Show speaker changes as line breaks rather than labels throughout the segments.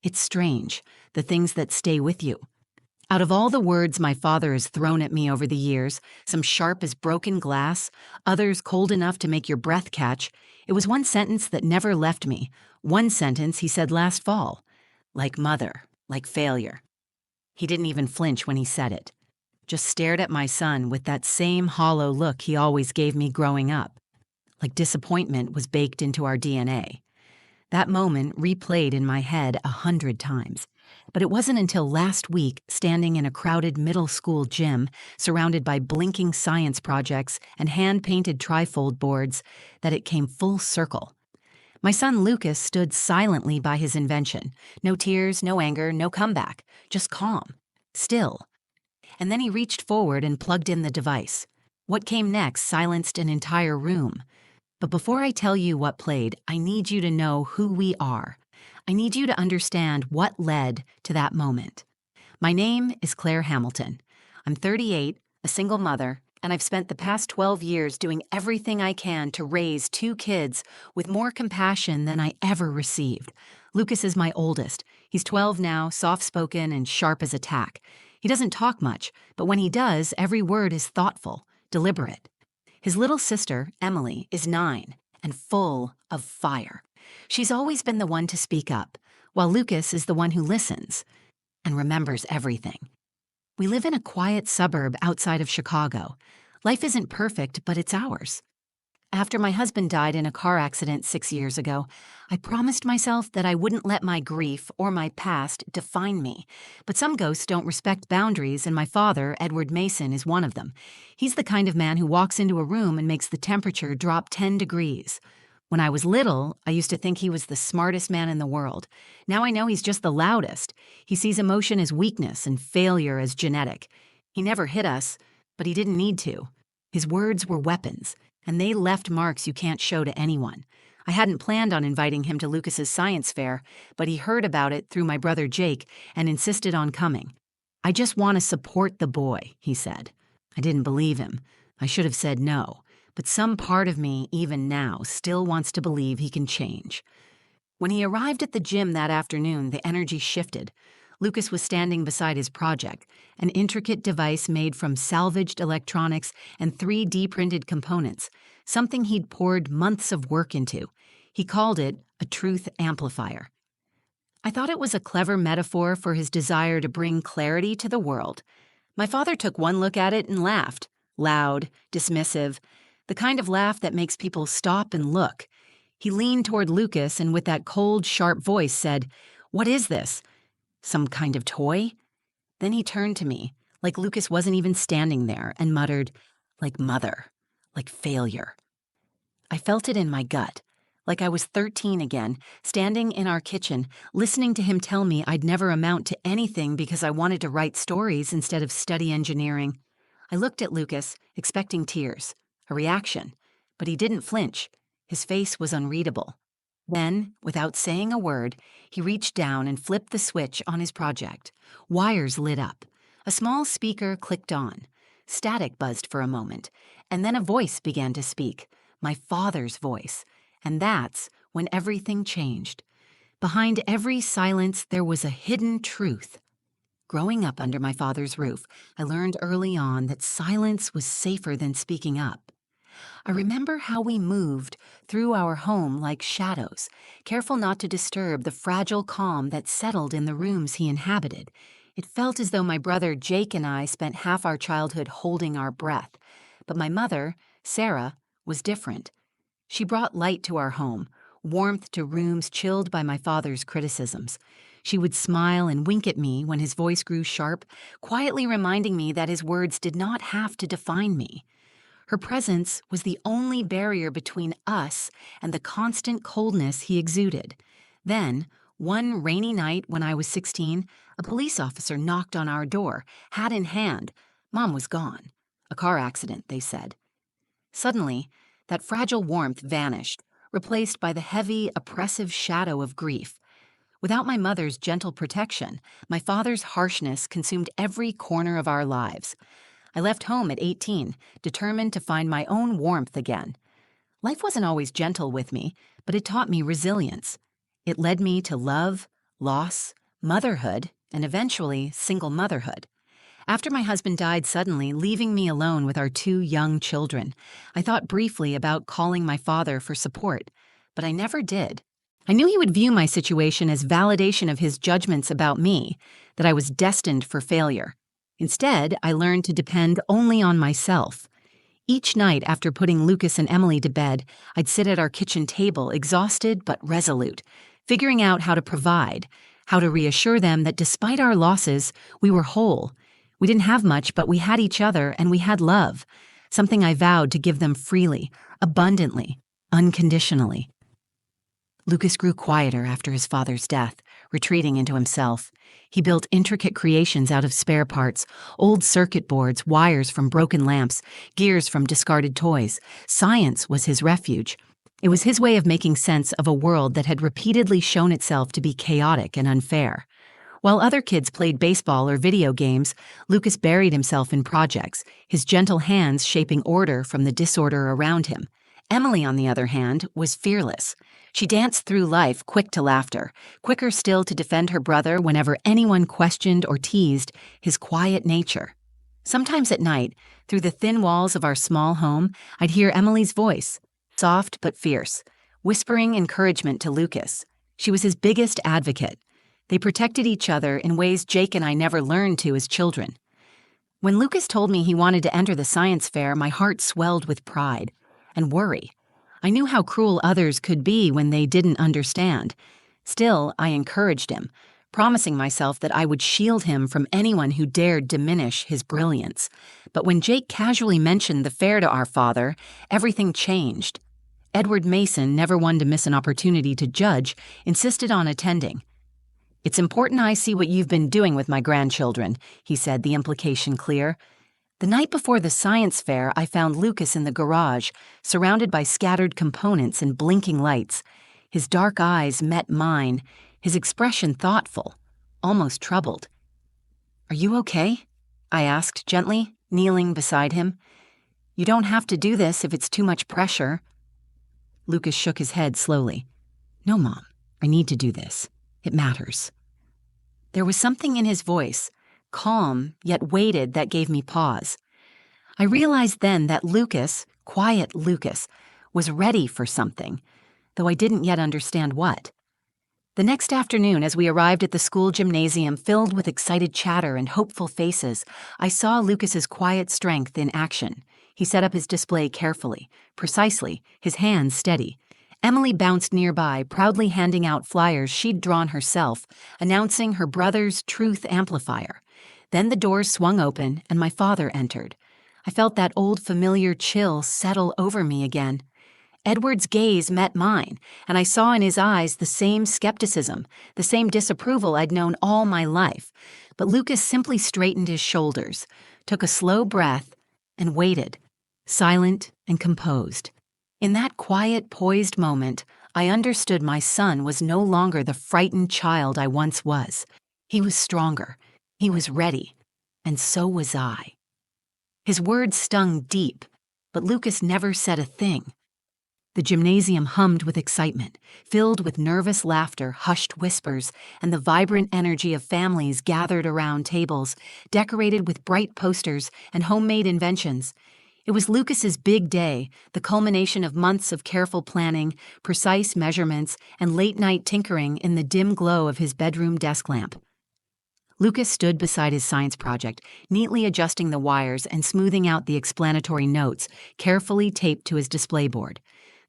It's strange, the things that stay with you. Out of all the words my father has thrown at me over the years, some sharp as broken glass, others cold enough to make your breath catch, it was one sentence that never left me. One sentence he said last fall. Like mother, like failure. He didn't even flinch when he said it. Just stared at my son with that same hollow look he always gave me growing up. Like disappointment was baked into our DNA. That moment replayed in my head 100 times. But it wasn't until last week, standing in a crowded middle school gym, surrounded by blinking science projects and hand-painted trifold boards, that it came full circle. My son Lucas stood silently by his invention. No tears, no anger, no comeback. Just calm. Still. And then he reached forward and plugged in the device. What came next silenced an entire room. But before I tell you what played, I need you to know who we are. I need you to understand what led to that moment. My name is Claire Hamilton. I'm 38, a single mother, and I've spent the past 12 years doing everything I can to raise 2 kids with more compassion than I ever received. Lucas is my oldest. He's 12 now, soft-spoken and sharp as a tack. He doesn't talk much, but when he does, every word is thoughtful, deliberate. His little sister, Emily, is 9 and full of fire. She's always been the one to speak up, while Lucas is the one who listens and remembers everything. We live in a quiet suburb outside of Chicago. Life isn't perfect, but it's ours. After my husband died in a car accident 6 years ago, I promised myself that I wouldn't let my grief or my past define me. But some ghosts don't respect boundaries, and my father, Edward Mason, is one of them. He's the kind of man who walks into a room and makes the temperature drop 10 degrees. When I was little, I used to think he was the smartest man in the world. Now I know he's just the loudest. He sees emotion as weakness and failure as genetic. He never hit us, but he didn't need to. His words were weapons, and they left marks you can't show to anyone. I hadn't planned on inviting him to Lucas's science fair, but he heard about it through my brother Jake and insisted on coming. "I just want to support the boy," he said. I didn't believe him. I should have said no, but some part of me, even now, still wants to believe he can change. When he arrived at the gym that afternoon, the energy shifted. Lucas was standing beside his project, an intricate device made from salvaged electronics and 3D-printed components, something he'd poured months of work into. He called it a truth amplifier. I thought it was a clever metaphor for his desire to bring clarity to the world. My father took one look at it and laughed, loud, dismissive, the kind of laugh that makes people stop and look. He leaned toward Lucas and with that cold, sharp voice said, "What is this? Some kind of toy?" Then he turned to me, like Lucas wasn't even standing there, and muttered, "Like mother, like failure." I felt it in my gut, like I was 13 again, standing in our kitchen, listening to him tell me I'd never amount to anything because I wanted to write stories instead of study engineering. I looked at Lucas, expecting tears, a reaction, but he didn't flinch. His face was unreadable. Then, without saying a word, he reached down and flipped the switch on his project. Wires lit up. A small speaker clicked on. Static buzzed for a moment, and then a voice began to speak, my father's voice, and that's when everything changed. Behind every silence, there was a hidden truth. Growing up under my father's roof, I learned early on that silence was safer than speaking up. I remember how we moved through our home like shadows, careful not to disturb the fragile calm that settled in the rooms he inhabited. It felt as though my brother Jake and I spent half our childhood holding our breath. But my mother, Sarah, was different. She brought light to our home, warmth to rooms chilled by my father's criticisms. She would smile and wink at me when his voice grew sharp, quietly reminding me that his words did not have to define me. Her presence was the only barrier between us and the constant coldness he exuded. Then, one rainy night when I was 16, a police officer knocked on our door, hat in hand. Mom was gone. A car accident, they said. Suddenly, that fragile warmth vanished, replaced by the heavy, oppressive shadow of grief. Without my mother's gentle protection, my father's harshness consumed every corner of our lives. I left home at 18, determined to find my own warmth again. Life wasn't always gentle with me, but it taught me resilience. It led me to love, loss, motherhood, and eventually single motherhood. After my husband died suddenly, leaving me alone with our 2 young children, I thought briefly about calling my father for support, but I never did. I knew he would view my situation as validation of his judgments about me, that I was destined for failure. Instead, I learned to depend only on myself. Each night after putting Lucas and Emily to bed, I'd sit at our kitchen table, exhausted but resolute, figuring out how to provide, how to reassure them that despite our losses, we were whole. We didn't have much, but we had each other and we had love, something I vowed to give them freely, abundantly, unconditionally. Lucas grew quieter after his father's death, retreating into himself. He built intricate creations out of spare parts, old circuit boards, wires from broken lamps, gears from discarded toys. Science was his refuge. It was his way of making sense of a world that had repeatedly shown itself to be chaotic and unfair. While other kids played baseball or video games, Lucas buried himself in projects, his gentle hands shaping order from the disorder around him. Emily, on the other hand, was fearless. She danced through life quick to laughter, quicker still to defend her brother whenever anyone questioned or teased his quiet nature. Sometimes at night, through the thin walls of our small home, I'd hear Emily's voice, soft but fierce, whispering encouragement to Lucas. She was his biggest advocate. They protected each other in ways Jake and I never learned to as children. When Lucas told me he wanted to enter the science fair, my heart swelled with pride and worry. I knew how cruel others could be when they didn't understand. Still, I encouraged him, promising myself that I would shield him from anyone who dared diminish his brilliance. But when Jake casually mentioned the fair to our father, everything changed. Edward Mason, never one to miss an opportunity to judge, insisted on attending. "It's important I see what you've been doing with my grandchildren," he said, the implication clear. The night before the science fair, I found Lucas in the garage, surrounded by scattered components and blinking lights. His dark eyes met mine, his expression thoughtful, almost troubled. "Are you okay?" I asked gently, kneeling beside him. "You don't have to do this if it's too much pressure." Lucas shook his head slowly. "No, Mom, I need to do this. It matters." There was something in his voice, calm yet weighted, that gave me pause. I realized then that Lucas, quiet Lucas, was ready for something, though I didn't yet understand what. The next afternoon, as we arrived at the school gymnasium filled with excited chatter and hopeful faces, I saw Lucas's quiet strength in action. He set up his display carefully, precisely, his hands steady. Emily bounced nearby, proudly handing out flyers she'd drawn herself, announcing her brother's truth amplifier. Then the doors swung open, and my father entered. I felt that old familiar chill settle over me again. Edward's gaze met mine, and I saw in his eyes the same skepticism, the same disapproval I'd known all my life. But Lucas simply straightened his shoulders, took a slow breath, and waited, silent and composed. In that quiet, poised moment, I understood my son was no longer the frightened child I once was. He was stronger. He was ready, and so was I. His words stung deep, but Lucas never said a thing. The gymnasium hummed with excitement, filled with nervous laughter, hushed whispers, and the vibrant energy of families gathered around tables, decorated with bright posters and homemade inventions. It was Lucas's big day, the culmination of months of careful planning, precise measurements, and late-night tinkering in the dim glow of his bedroom desk lamp. Lucas stood beside his science project, neatly adjusting the wires and smoothing out the explanatory notes, carefully taped to his display board.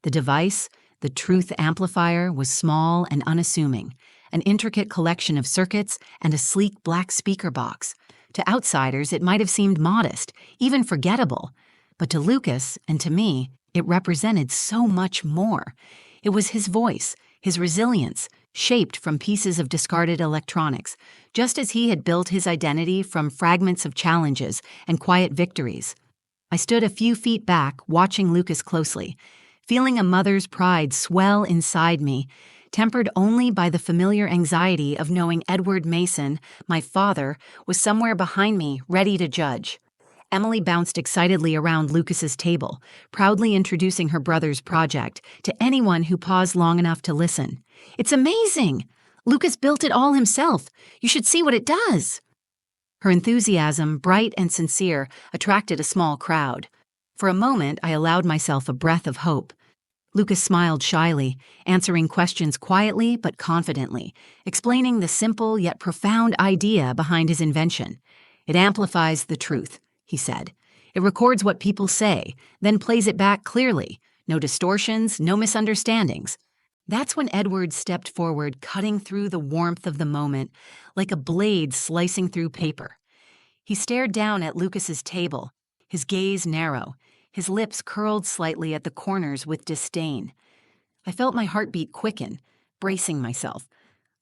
The device, the truth amplifier, was small and unassuming, an intricate collection of circuits and a sleek black speaker box. To outsiders, it might have seemed modest, even forgettable. But to Lucas, and to me, it represented so much more. It was his voice, his resilience, shaped from pieces of discarded electronics, just as he had built his identity from fragments of challenges and quiet victories. I stood a few feet back, watching Lucas closely, feeling a mother's pride swell inside me, tempered only by the familiar anxiety of knowing Edward Mason, my father, was somewhere behind me, ready to judge. Emily bounced excitedly around Lucas's table, proudly introducing her brother's project to anyone who paused long enough to listen. "It's amazing! Lucas built it all himself. You should see what it does." Her enthusiasm, bright and sincere, attracted a small crowd. For a moment, I allowed myself a breath of hope. Lucas smiled shyly, answering questions quietly but confidently, explaining the simple yet profound idea behind his invention. "It amplifies the truth," he said. "It records what people say, then plays it back clearly. No distortions, no misunderstandings." That's when Edward stepped forward, cutting through the warmth of the moment, like a blade slicing through paper. He stared down at Lucas's table, his gaze narrow, his lips curled slightly at the corners with disdain. I felt my heartbeat quicken, bracing myself.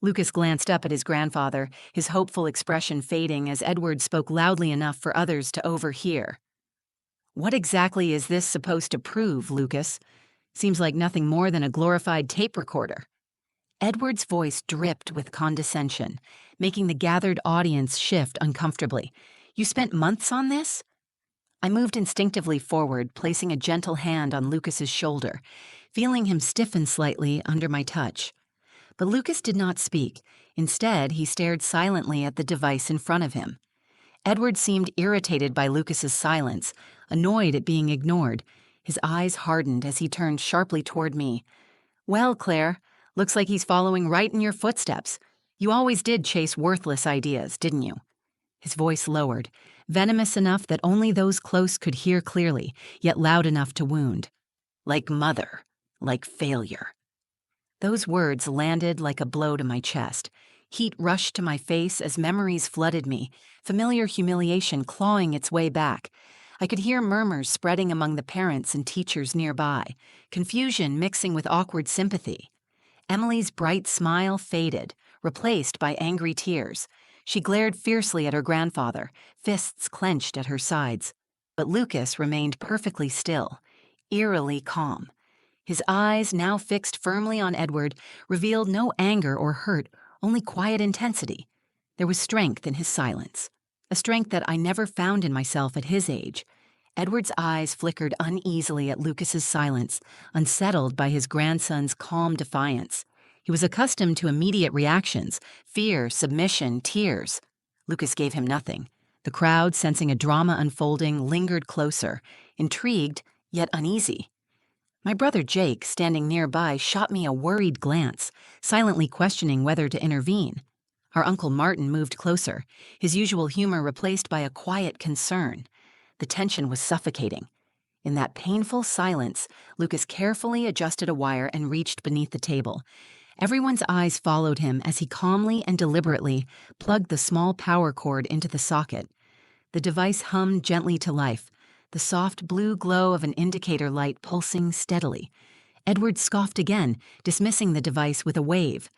Lucas glanced up at his grandfather, his hopeful expression fading as Edward spoke loudly enough for others to overhear. "What exactly is this supposed to prove, Lucas? Seems like nothing more than a glorified tape recorder." Edward's voice dripped with condescension, making the gathered audience shift uncomfortably. "You spent months on this?" I moved instinctively forward, placing a gentle hand on Lucas's shoulder, feeling him stiffen slightly under my touch. But Lucas did not speak. Instead, he stared silently at the device in front of him. Edward seemed irritated by Lucas's silence, annoyed at being ignored. His eyes hardened as he turned sharply toward me. "Well, Claire, looks like he's following right in your footsteps. You always did chase worthless ideas, didn't you?" His voice lowered, venomous enough that only those close could hear clearly, yet loud enough to wound. "Like mother, like failure." Those words landed like a blow to my chest. Heat rushed to my face as memories flooded me, familiar humiliation clawing its way back. I could hear murmurs spreading among the parents and teachers nearby, confusion mixing with awkward sympathy. Emily's bright smile faded, replaced by angry tears. She glared fiercely at her grandfather, fists clenched at her sides. But Lucas remained perfectly still, eerily calm. His eyes, now fixed firmly on Edward, revealed no anger or hurt, only quiet intensity. There was strength in his silence, a strength that I never found in myself at his age. Edward's eyes flickered uneasily at Lucas's silence, unsettled by his grandson's calm defiance. He was accustomed to immediate reactions, fear, submission, tears. Lucas gave him nothing. The crowd, sensing a drama unfolding, lingered closer, intrigued, yet uneasy. My brother Jake, standing nearby, shot me a worried glance, silently questioning whether to intervene. Our Uncle Martin moved closer, his usual humor replaced by a quiet concern. The tension was suffocating. In that painful silence, Lucas carefully adjusted a wire and reached beneath the table. Everyone's eyes followed him as he calmly and deliberately plugged the small power cord into the socket. The device hummed gently to life, the soft blue glow of an indicator light pulsing steadily. Edward scoffed again, dismissing the device with a wave.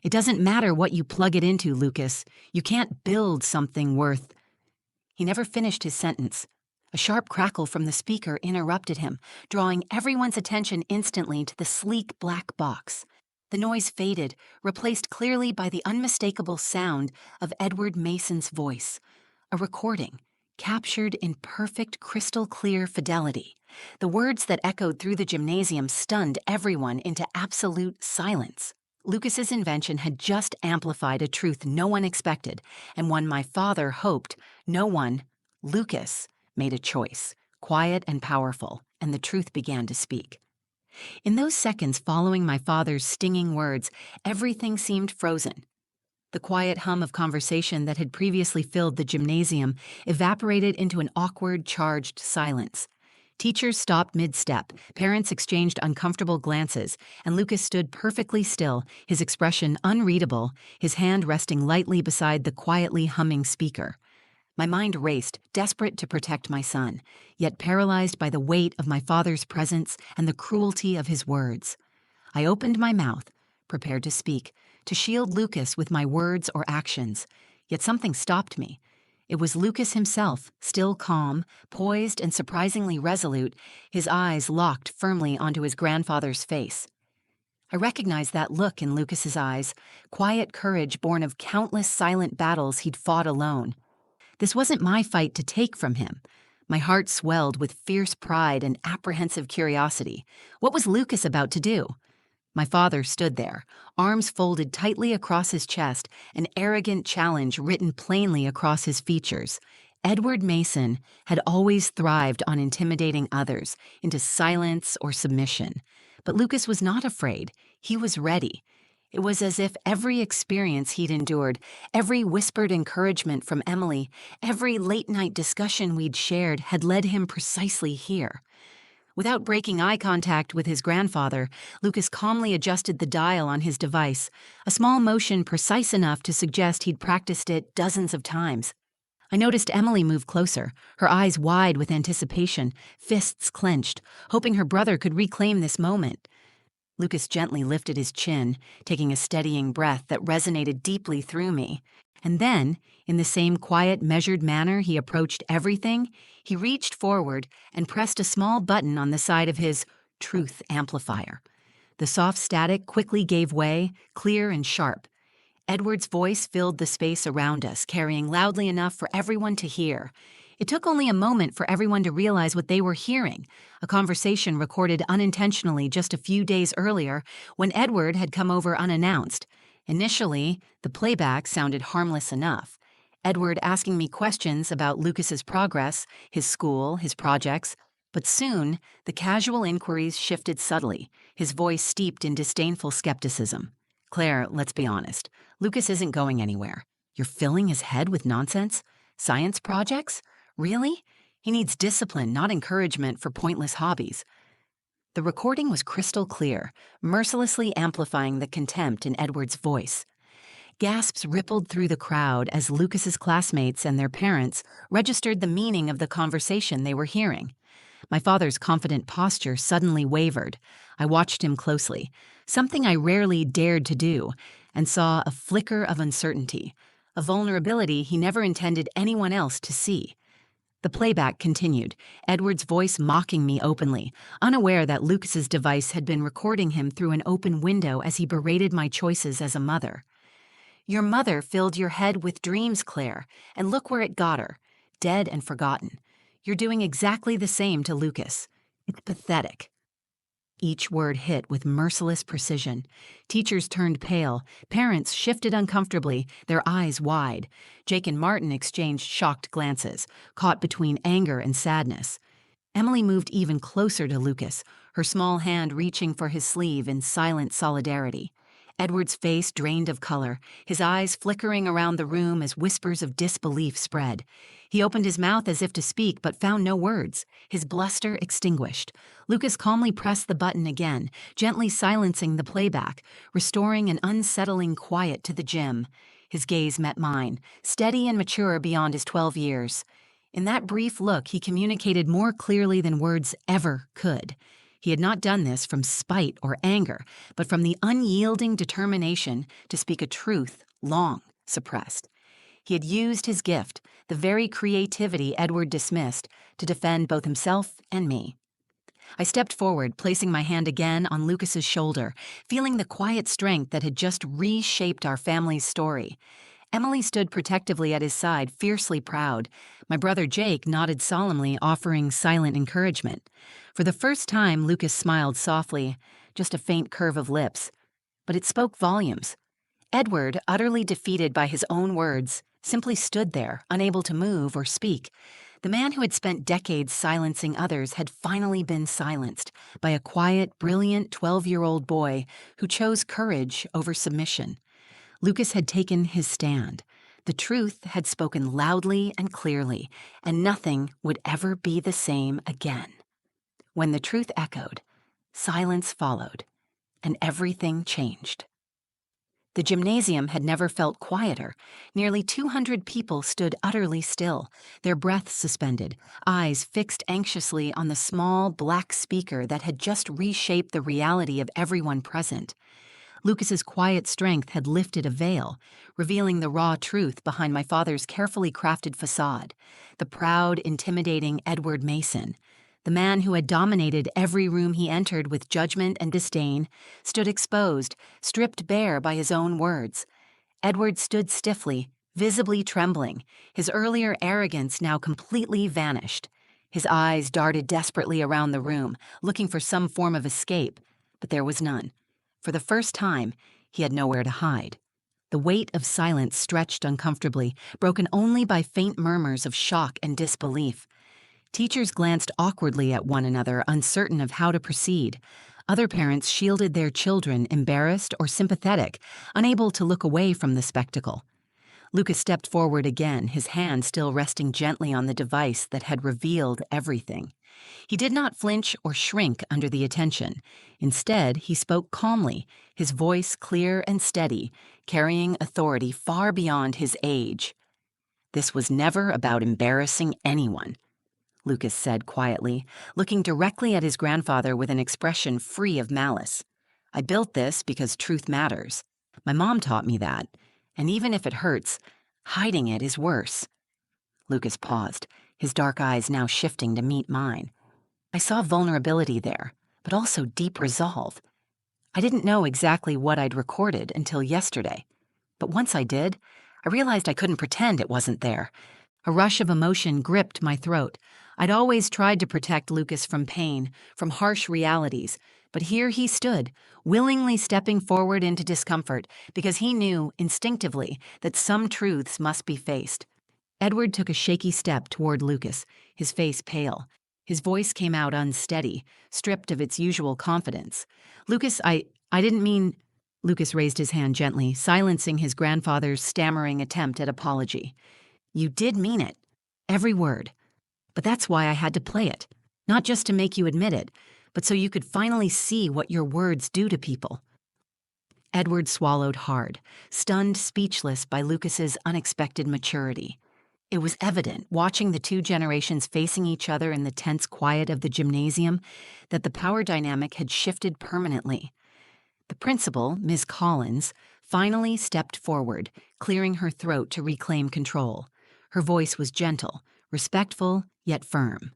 "It doesn't matter what you plug it into, Lucas. You can't build something worth—" He never finished his sentence. A sharp crackle from the speaker interrupted him, drawing everyone's attention instantly to the sleek black box. The noise faded, replaced clearly by the unmistakable sound of Edward Mason's voice. A recording, captured in perfect crystal-clear fidelity. The words that echoed through the gymnasium stunned everyone into absolute silence. Lucas's invention had just amplified a truth no one expected, and one my father hoped no one, Lucas, made a choice, quiet and powerful, and the truth began to speak. In those seconds following my father's stinging words, everything seemed frozen. The quiet hum of conversation that had previously filled the gymnasium evaporated into an awkward, charged silence. Teachers stopped mid-step, parents exchanged uncomfortable glances, and Lucas stood perfectly still, his expression unreadable, his hand resting lightly beside the quietly humming speaker. My mind raced, desperate to protect my son, yet paralyzed by the weight of my father's presence and the cruelty of his words. I opened my mouth, prepared to speak, to shield Lucas with my words or actions, yet something stopped me. It was Lucas himself, still calm, poised and surprisingly resolute, his eyes locked firmly onto his grandfather's face. I recognized that look in Lucas's eyes, quiet courage born of countless silent battles he'd fought alone. This wasn't my fight to take from him. My heart swelled with fierce pride and apprehensive curiosity. What was Lucas about to do? My father stood there, arms folded tightly across his chest, an arrogant challenge written plainly across his features. Edward Mason had always thrived on intimidating others into silence or submission. But Lucas was not afraid. He was ready. It was as if every experience he'd endured, every whispered encouragement from Emily, every late-night discussion we'd shared had led him precisely here. Without breaking eye contact with his grandfather, Lucas calmly adjusted the dial on his device, a small motion precise enough to suggest he'd practiced it dozens of times. I noticed Emily move closer, her eyes wide with anticipation, fists clenched, hoping her brother could reclaim this moment. Lucas gently lifted his chin, taking a steadying breath that resonated deeply through me. And then, in the same quiet, measured manner he approached everything, he reached forward and pressed a small button on the side of his truth amplifier. The soft static quickly gave way, clear and sharp. Edward's voice filled the space around us, carrying loudly enough for everyone to hear. It took only a moment for everyone to realize what they were hearing, a conversation recorded unintentionally just a few days earlier when Edward had come over unannounced. Initially, the playback sounded harmless enough. Edward asking me questions about Lucas's progress, his school, his projects. But soon, the casual inquiries shifted subtly, his voice steeped in disdainful skepticism. "Claire, let's be honest. Lucas isn't going anywhere. You're filling his head with nonsense? Science projects? Really? He needs discipline, not encouragement for pointless hobbies." The recording was crystal clear, mercilessly amplifying the contempt in Edward's voice. Gasps rippled through the crowd as Lucas's classmates and their parents registered the meaning of the conversation they were hearing. My father's confident posture suddenly wavered. I watched him closely, something I rarely dared to do, and saw a flicker of uncertainty, a vulnerability he never intended anyone else to see. The playback continued, Edward's voice mocking me openly, unaware that Lucas's device had been recording him through an open window as he berated my choices as a mother. "Your mother filled your head with dreams, Claire, and look where it got her, dead and forgotten. You're doing exactly the same to Lucas. It's pathetic." Each word hit with merciless precision. Teachers turned pale, parents shifted uncomfortably, their eyes wide. Jake and Martin exchanged shocked glances, caught between anger and sadness. Emily moved even closer to Lucas, her small hand reaching for his sleeve in silent solidarity. Edward's face drained of color, his eyes flickering around the room as whispers of disbelief spread. He opened his mouth as if to speak, but found no words, his bluster extinguished. Lucas calmly pressed the button again, gently silencing the playback, restoring an unsettling quiet to the gym. His gaze met mine, steady and mature beyond his 12 years. In that brief look, he communicated more clearly than words ever could. He had not done this from spite or anger, but from the unyielding determination to speak a truth long suppressed. He had used his gift, the very creativity Edward dismissed, to defend both himself and me. I stepped forward, placing my hand again on Lucas's shoulder, feeling the quiet strength that had just reshaped our family's story. Emily stood protectively at his side, fiercely proud. My brother Jake nodded solemnly, offering silent encouragement. For the first time, Lucas smiled softly, just a faint curve of lips. But it spoke volumes. Edward, utterly defeated by his own words, simply stood there, unable to move or speak. The man who had spent decades silencing others had finally been silenced by a quiet, brilliant 12-year-old boy who chose courage over submission. Lucas had taken his stand. The truth had spoken loudly and clearly, and nothing would ever be the same again. When the truth echoed, silence followed, and everything changed. The gymnasium had never felt quieter. Nearly 200 people stood utterly still, their breaths suspended, eyes fixed anxiously on the small, black speaker that had just reshaped the reality of everyone present. Lucas's quiet strength had lifted a veil, revealing the raw truth behind my father's carefully crafted facade. The proud, intimidating Edward Mason, the man who had dominated every room he entered with judgment and disdain, stood exposed, stripped bare by his own words. Edward stood stiffly, visibly trembling, his earlier arrogance now completely vanished. His eyes darted desperately around the room, looking for some form of escape, but there was none. For the first time, he had nowhere to hide. The weight of silence stretched uncomfortably, broken only by faint murmurs of shock and disbelief. Teachers glanced awkwardly at one another, uncertain of how to proceed. Other parents shielded their children, embarrassed or sympathetic, unable to look away from the spectacle. Lucas stepped forward again, his hand still resting gently on the device that had revealed everything. He did not flinch or shrink under the attention. Instead, he spoke calmly, his voice clear and steady, carrying authority far beyond his age. "This was never about embarrassing anyone," Lucas said quietly, looking directly at his grandfather with an expression free of malice. "I built this because truth matters. My mom taught me that. And even if it hurts, hiding it is worse." Lucas paused, his dark eyes now shifting to meet mine. I saw vulnerability there, but also deep resolve. I didn't know exactly what I'd recorded until yesterday. But once I did, I realized I couldn't pretend it wasn't there. A rush of emotion gripped my throat. I'd always tried to protect Lucas from pain, from harsh realities, but here he stood, willingly stepping forward into discomfort because he knew, instinctively, that some truths must be faced. Edward took a shaky step toward Lucas, his face pale. His voice came out unsteady, stripped of its usual confidence. "Lucas, I didn't mean—" Lucas raised his hand gently, silencing his grandfather's stammering attempt at apology. "You did mean it. Every word. But that's why I had to play it. Not just to make you admit it, but so you could finally see what your words do to people." Edward swallowed hard, stunned speechless by Lucas's unexpected maturity. It was evident, watching the two generations facing each other in the tense quiet of the gymnasium, that the power dynamic had shifted permanently. The principal, Ms. Collins, finally stepped forward, clearing her throat to reclaim control. Her voice was gentle, respectful, yet firm.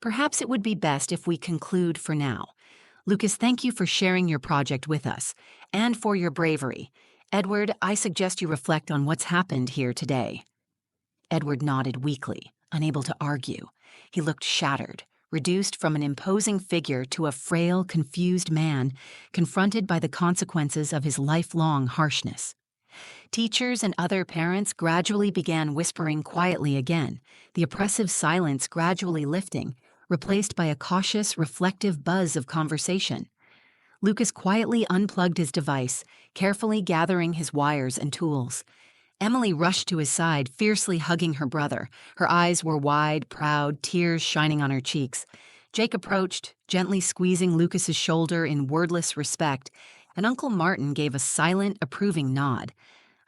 "Perhaps it would be best if we conclude for now. Lucas, thank you for sharing your project with us, and for your bravery. Edward, I suggest you reflect on what's happened here today." Edward nodded weakly, unable to argue. He looked shattered, reduced from an imposing figure to a frail, confused man, confronted by the consequences of his lifelong harshness. Teachers and other parents gradually began whispering quietly again, the oppressive silence gradually lifting, replaced by a cautious, reflective buzz of conversation. Lucas quietly unplugged his device, carefully gathering his wires and tools. Emily rushed to his side, fiercely hugging her brother. Her eyes were wide, proud, tears shining on her cheeks. Jake approached, gently squeezing Lucas's shoulder in wordless respect, and Uncle Martin gave a silent, approving nod.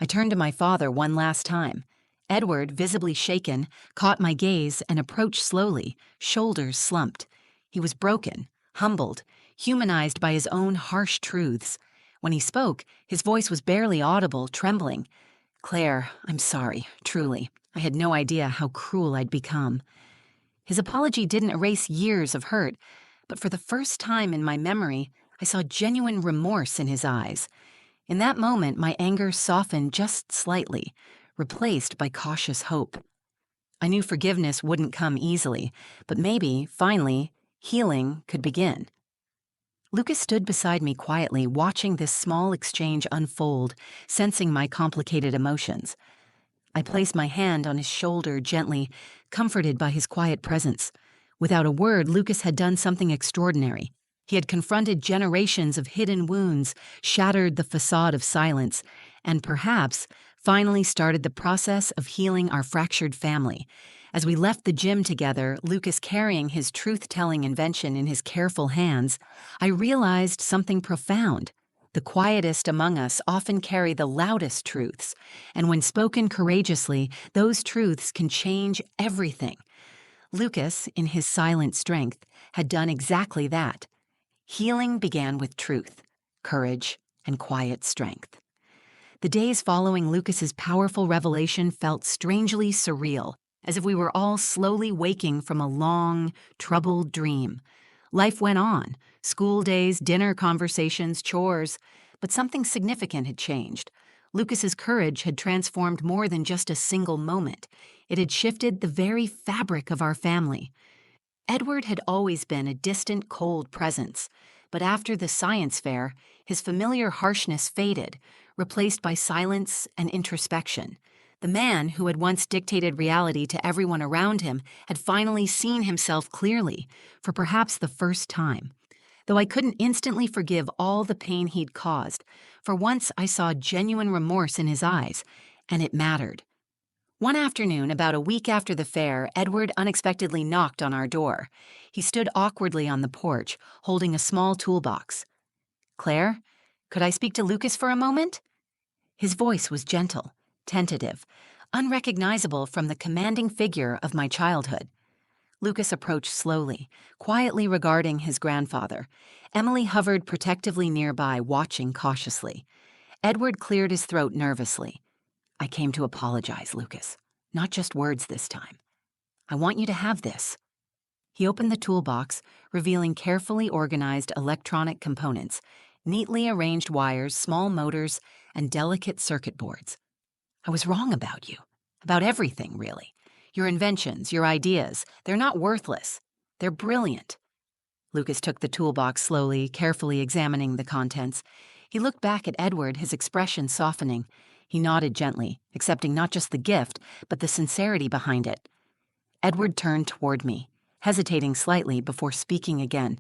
I turned to my father one last time. Edward, visibly shaken, caught my gaze and approached slowly, shoulders slumped. He was broken, humbled, humanized by his own harsh truths. When he spoke, his voice was barely audible, trembling. "Claire, I'm sorry, truly. I had no idea how cruel I'd become." His apology didn't erase years of hurt, but for the first time in my memory, I saw genuine remorse in his eyes. In that moment, my anger softened just slightly, replaced by cautious hope. I knew forgiveness wouldn't come easily, but maybe, finally, healing could begin. Lucas stood beside me quietly, watching this small exchange unfold, sensing my complicated emotions. I placed my hand on his shoulder gently, comforted by his quiet presence. Without a word, Lucas had done something extraordinary. He had confronted generations of hidden wounds, shattered the facade of silence, and perhaps finally started the process of healing our fractured family. As we left the gym together, Lucas carrying his truth-telling invention in his careful hands, I realized something profound. The quietest among us often carry the loudest truths, and when spoken courageously, those truths can change everything. Lucas, in his silent strength, had done exactly that. Healing began with truth, courage, and quiet strength. The days following Lucas's powerful revelation felt strangely surreal, as if we were all slowly waking from a long, troubled dream. Life went on, school days, dinner conversations, chores, but something significant had changed. Lucas's courage had transformed more than just a single moment. It had shifted the very fabric of our family. Edward had always been a distant, cold presence. but after the science fair, his familiar harshness faded, replaced by silence and introspection. The man who had once dictated reality to everyone around him had finally seen himself clearly, for perhaps the first time. Though I couldn't instantly forgive all the pain he'd caused, for once I saw genuine remorse in his eyes, and it mattered. One afternoon, about a week after the fair, Edward unexpectedly knocked on our door. He stood awkwardly on the porch, holding a small toolbox. "Claire, could I speak to Lucas for a moment?" His voice was gentle, tentative, unrecognizable from the commanding figure of my childhood. Lucas approached slowly, quietly regarding his grandfather. Emily hovered protectively nearby, watching cautiously. Edward cleared his throat nervously. "I came to apologize, Lucas. Not just words this time. I want you to have this." He opened the toolbox, revealing carefully organized electronic components, neatly arranged wires, small motors, and delicate circuit boards. "I was wrong about you. About everything, really. Your inventions, your ideas, they're not worthless. They're brilliant." Lucas took the toolbox slowly, carefully examining the contents. He looked back at Edward, his expression softening. He nodded gently, accepting not just the gift, but the sincerity behind it. Edward turned toward me, hesitating slightly before speaking again.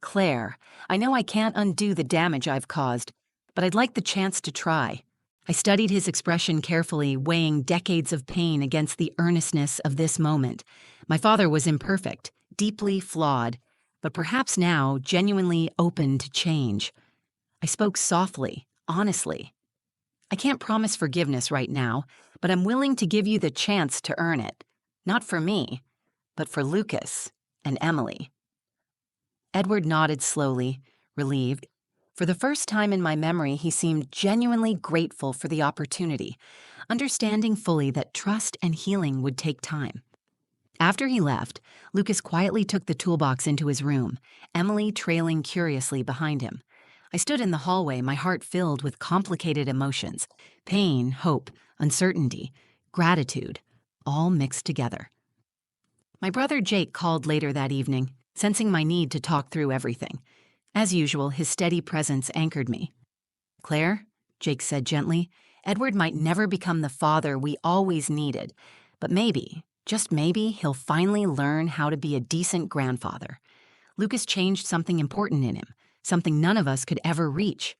"Claire, I know I can't undo the damage I've caused, but I'd like the chance to try." I studied his expression carefully, weighing decades of pain against the earnestness of this moment. My father was imperfect, deeply flawed, but perhaps now genuinely open to change. I spoke softly, honestly. "I can't promise forgiveness right now, but I'm willing to give you the chance to earn it. Not for me, but for Lucas and Emily." Edward nodded slowly, relieved. For the first time in my memory, he seemed genuinely grateful for the opportunity, understanding fully that trust and healing would take time. After he left, Lucas quietly took the toolbox into his room, Emily trailing curiously behind him. I stood in the hallway, my heart filled with complicated emotions: pain, hope, uncertainty, gratitude, all mixed together. My brother Jake called later that evening, sensing my need to talk through everything. As usual, his steady presence anchored me. "Claire," Jake said gently, "Edward might never become the father we always needed, but maybe, just maybe, he'll finally learn how to be a decent grandfather. Lucas changed something important in him, something none of us could ever reach."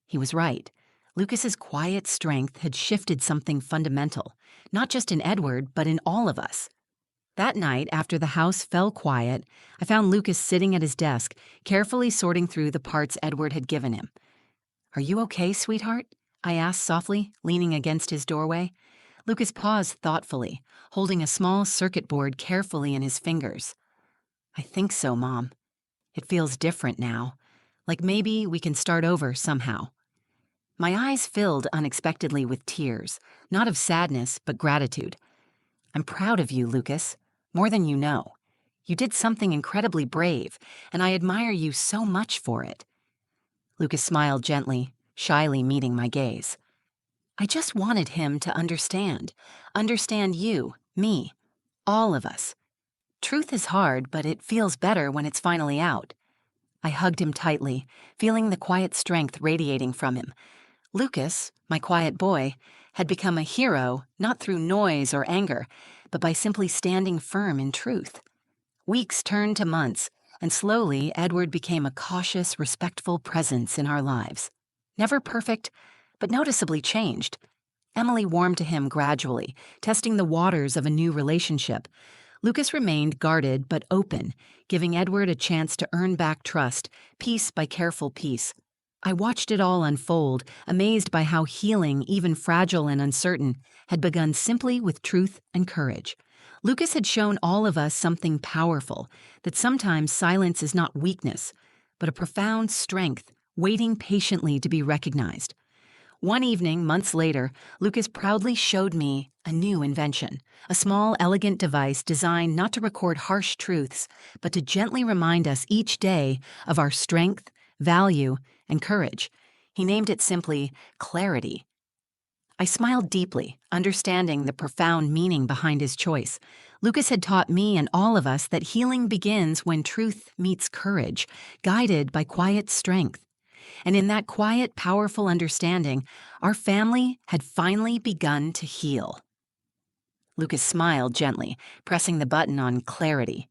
He was right. Lucas's quiet strength had shifted something fundamental, not just in Edward, but in all of us. That night, after the house fell quiet, I found Lucas sitting at his desk, carefully sorting through the parts Edward had given him. "Are you okay, sweetheart?" I asked softly, leaning against his doorway. Lucas paused thoughtfully, holding a small circuit board carefully in his fingers. "I think so, Mom. It feels different now. Like maybe we can start over somehow." My eyes filled unexpectedly with tears, not of sadness, but gratitude. "I'm proud of you, Lucas. More than you know. You did something incredibly brave, and I admire you so much for it." Lucas smiled gently, shyly meeting my gaze. "I just wanted him to understand. Understand you, me, all of us. Truth is hard, but it feels better when it's finally out." I hugged him tightly, feeling the quiet strength radiating from him. Lucas, my quiet boy, had become a hero not through noise or anger, but by simply standing firm in truth. Weeks turned to months, and slowly Edward became a cautious, respectful presence in our lives. Never perfect, but noticeably changed. Emily warmed to him gradually, testing the waters of a new relationship. Lucas remained guarded but open, giving Edward a chance to earn back trust, piece by careful piece. I watched it all unfold, amazed by how healing, even fragile and uncertain, had begun simply with truth and courage. Lucas had shown all of us something powerful, that sometimes silence is not weakness, but a profound strength, waiting patiently to be recognized. One evening, months later, Lucas proudly showed me a new invention, a small, elegant device designed not to record harsh truths, but to gently remind us each day of our strength, value, and courage. He named it simply Clarity. I smiled deeply, understanding the profound meaning behind his choice. Lucas had taught me and all of us that healing begins when truth meets courage, guided by quiet strength. And in that quiet, powerful understanding, our family had finally begun to heal. Lucas smiled gently, pressing the button on clarity.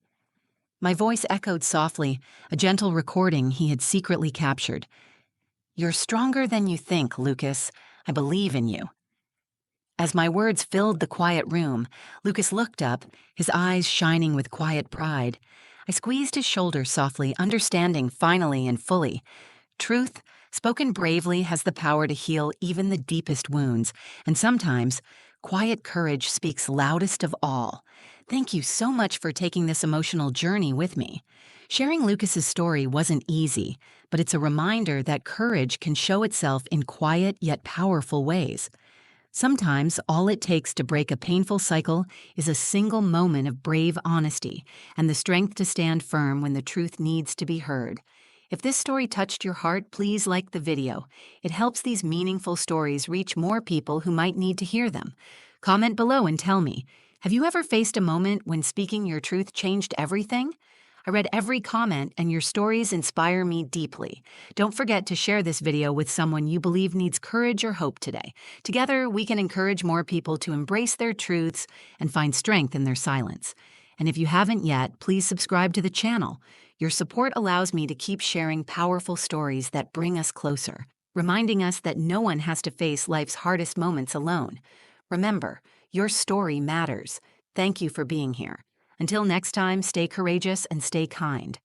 My voice echoed softly, a gentle recording he had secretly captured. "You're stronger than you think, Lucas. I believe in you." As my words filled the quiet room, Lucas looked up, his eyes shining with quiet pride. I squeezed his shoulder softly, understanding finally and fully. Truth, spoken bravely, has the power to heal even the deepest wounds, and sometimes, quiet courage speaks loudest of all. Thank you so much for taking this emotional journey with me. Sharing Lucas's story wasn't easy, but it's a reminder that courage can show itself in quiet yet powerful ways. Sometimes all it takes to break a painful cycle is a single moment of brave honesty and the strength to stand firm when the truth needs to be heard. If this story touched your heart, please like the video. It helps these meaningful stories reach more people who might need to hear them. Comment below and tell me, have you ever faced a moment when speaking your truth changed everything? I read every comment and your stories inspire me deeply. Don't forget to share this video with someone you believe needs courage or hope today. Together, we can encourage more people to embrace their truths and find strength in their silence. And if you haven't yet, please subscribe to the channel. Your support allows me to keep sharing powerful stories that bring us closer, reminding us that no one has to face life's hardest moments alone. Remember, your story matters. Thank you for being here. Until next time, stay courageous and stay kind.